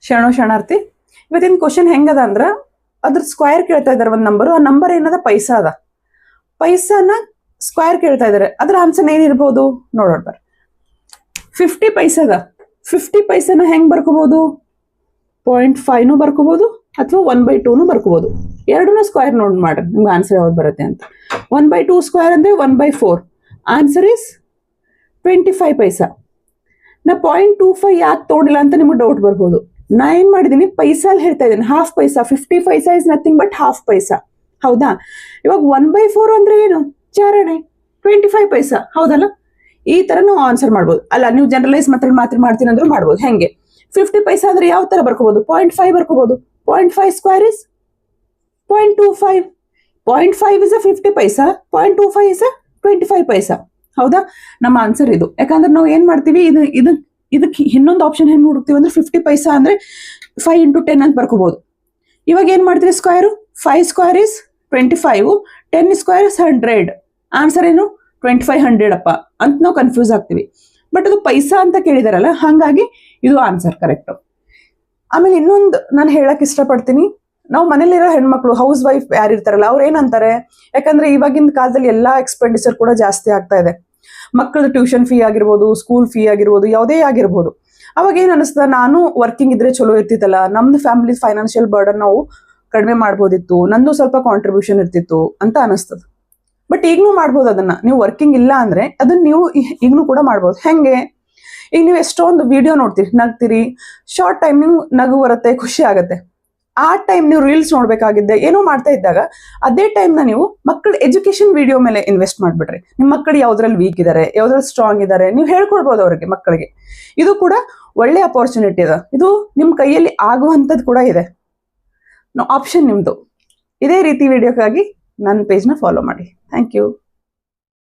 ಶರಣಾರ್ಥಿ. ಇವತ್ತಿನ ಕ್ವಶನ್ ಹೆಂಗದ ಅಂದ್ರ ಅದ್ರ ಸ್ಕ್ವೇರ್ ಕೇಳ್ತಾ ಇದಾರೆ ಒಂದು ನಂಬರ್. ಆ ನಂಬರ್ ಏನದ ಪೈಸಾ ಅದ. ಪೈಸಾನ ಸ್ಕ್ವೇರ್ ಕೇಳ್ತಾ ಇದಾರೆ. ಅದ್ರ ಆನ್ಸರ್ ಏನಿರ್ಬೋದು ನೋಡೋಣ ಬರ್ರಿ. 50 ಪೈಸಾ ಅದ. 50 ಪೈಸಾನ ಹೆಂಗ್ ಬರ್ಕೋಬಹುದು? 0.5 ಬರ್ಕೋಬಹುದು ಅಥವಾ 1/2 ಬರ್ಕೋಬಹುದು. ಎರಡನ್ನೂ ಸ್ಕ್ವೇರ್ ನೋಡ್ ಮಾಡ್ರಿ, ನಿಮ್ಗೆ ಆನ್ಸರ್ ಯಾವ್ದು ಬರುತ್ತೆ ಅಂತ. 1/2 ಸ್ಕ್ವೇರ್ ಅಂದ್ರೆ 1/4. ಆನ್ಸರ್ ಇಸ್ 25 ಪೈಸಾ. ನಾ 0.25 ಯಾಕೆ ತಗೊಂಡಿಲ್ಲ ಅಂತ ನಿಮ್ಗೆ ಡೌಟ್ ಬರ್ಬೋದು. ನಾ ಏನ್ ಮಾಡಿದೀನಿ, ಪೈಸಾ ಹೇಳ್ತಾ ಇದ್ದೀನಿ, half paisa. 50 paisa is nothing but half paisa. ಹೌದಾ? ಇವಾಗ 1/4 ಅಂದ್ರೆ ಏನು? ಚಾರಣೆ. 25 ಪೈಸಾ. ಹೌದಲ್ಲ? ಈ ತರ ನಾವು ಆನ್ಸರ್ ಮಾಡ್ಬೋದು. ಅಲ್ಲ, ನೀವು ಜನರಲೈಸ್ ಮಾತ್ರ ಮಾಡ್ತೀನಿ ಅಂದ್ರೂ ಮಾಡ್ಬೋದು. ಹೆಂಗೆ? 50 ಪೈಸಾ ಅಂದ್ರೆ ಯಾವ ತರ ಬರ್ಕೋಬಹುದು? 0.5 ಬರ್ಕೋಬಹುದು. 0.5 square is 0.25. 0.5 is 50 paisa. 0.25 is 25 ಪೈಸಾ. ಹೌದಾ? ನಮ್ಮ ಆನ್ಸರ್ ಇದು. ಯಾಕಂದ್ರೆ ನಾವು ಏನ್ ಮಾಡ್ತೀವಿ, ಇದಕ್ಕೆ ಇನ್ನೊಂದು ಆಪ್ಷನ್ ಹೆಂಗ್ ಹುಡುಕ್ತೀವಿ ಅಂದ್ರೆ 50 ಪೈಸಾ ಅಂದ್ರೆ 5 × 10 ಅಂತ ಬರ್ಕೋಬಹುದು. ಇವಾಗ ಏನ್ ಮಾಡ್ತೀವಿ square? 5 square is 25, 10 square is 100. Answer ಏನು? 2500 ಅಪ್ಪ ಅಂತ ನಾವು ಕನ್ಫ್ಯೂಸ್ ಆಗ್ತೀವಿ. ಬಟ್ ಅದು ಪೈಸಾ ಅಂತ ಕೇಳಿದಾರಲ್ಲ, ಹಾಗಾಗಿ ಇದು ಆನ್ಸರ್ ಕರೆಕ್ಟ್. ಆಮೇಲೆ ಇನ್ನೊಂದು ನಾನು ಹೇಳಕ್ ಇಷ್ಟಪಡ್ತೀನಿ, ನಾವು ಮನೇಲಿರೋ ಹೆಣ್ಮಕ್ಳು, ಹೌಸ್ ವೈಫ್ ಯಾರು ಇರ್ತಾರಲ್ಲ, ಅವ್ರು ಏನಂತಾರೆ, ಯಾಕಂದ್ರೆ ಇವಾಗಿನ ಕಾಲದಲ್ಲಿ ಎಲ್ಲಾ ಎಕ್ಸ್ಪೆಂಡಿಚರ್ ಕೂಡ ಜಾಸ್ತಿ ಆಗ್ತಾ ಇದೆ. ಮಕ್ಕಳದ ಟ್ಯೂಷನ್ ಫೀ ಆಗಿರ್ಬೋದು, ಸ್ಕೂಲ್ ಫೀ ಆಗಿರ್ಬೋದು, ಯಾವುದೇ ಆಗಿರ್ಬೋದು. ಅವಾಗ ಏನ್ ಅನಿಸ್ತದ, ನಾನು ವರ್ಕಿಂಗ್ ಇದ್ರೆ ಚಲೋ ಇರ್ತಿತ್ತಲ್ಲ, ನಮ್ದು ಫ್ಯಾಮಿಲಿ ಫೈನಾನ್ಷಿಯಲ್ ಬರ್ಡನ್ ನಾವು ಕಡಿಮೆ ಮಾಡ್ಬೋದಿತ್ತು, ನಂದು ಸ್ವಲ್ಪ ಕಾಂಟ್ರಿಬ್ಯೂಷನ್ ಇರ್ತಿತ್ತು ಅಂತ ಅನಿಸ್ತದ. ಬಟ್ ಈಗನೂ ಮಾಡ್ಬೋದು ಅದನ್ನ. ನೀವು ವರ್ಕಿಂಗ್ ಇಲ್ಲ ಅಂದ್ರೆ ಅದನ್ನ ನೀವು ಈಗನೂ ಕೂಡ ಮಾಡ್ಬೋದು. ಹೆಂಗೆ? ಈಗ ನೀವು ಎಷ್ಟೊಂದು ವಿಡಿಯೋ ನೋಡ್ತೀರಿ, ನಗ್ತೀರಿ, ಶಾರ್ಟ್ ಟೈಮ್ ನೀವು ನಗು ಬರುತ್ತೆ, ಖುಷಿ ಆಗುತ್ತೆ. ಆ ಟೈಮ್ ನೀವು ರೀಲ್ಸ್ ನೋಡ್ಬೇಕಾಗಿದ್ದೆ, ಏನೋ ಮಾಡ್ತಾ ಇದ್ದಾಗ ಅದೇ ಟೈಮ್ನ ನೀವು ಮಕ್ಕಳ ಎಜುಕೇಶನ್ ವಿಡಿಯೋ ಮೇಲೆ ಇನ್ವೆಸ್ಟ್ ಮಾಡ್ಬಿಡ್ರಿ. ನಿಮ್ಮ ಮಕ್ಕಳು ಯಾವ್ದ್ರಲ್ಲಿ ವೀಕ್ ಇದಾರೆ, ಯಾವ್ದ್ರಲ್ಲಿ ಸ್ಟ್ರಾಂಗ್ ಇದಾರೆ, ನೀವು ಹೇಳ್ಕೊಡ್ಬೋದು ಅವ್ರಿಗೆ, ಮಕ್ಕಳಿಗೆ. ಇದು ಕೂಡ ಒಳ್ಳೆ ಅಪರ್ಚುನಿಟಿ ಅದ. ಇದು ನಿಮ್ಮ ಕೈಯಲ್ಲಿ ಆಗುವಂಥದ್ದು ಕೂಡ ಇದೆ. ಆಪ್ಷನ್ ನಿಮ್ದು. ಇದೇ ರೀತಿ ವಿಡಿಯೋಕ್ಕಾಗಿ ನನ್ನ ಪೇಜ್ನ ಫಾಲೋ ಮಾಡಿ. Thank you.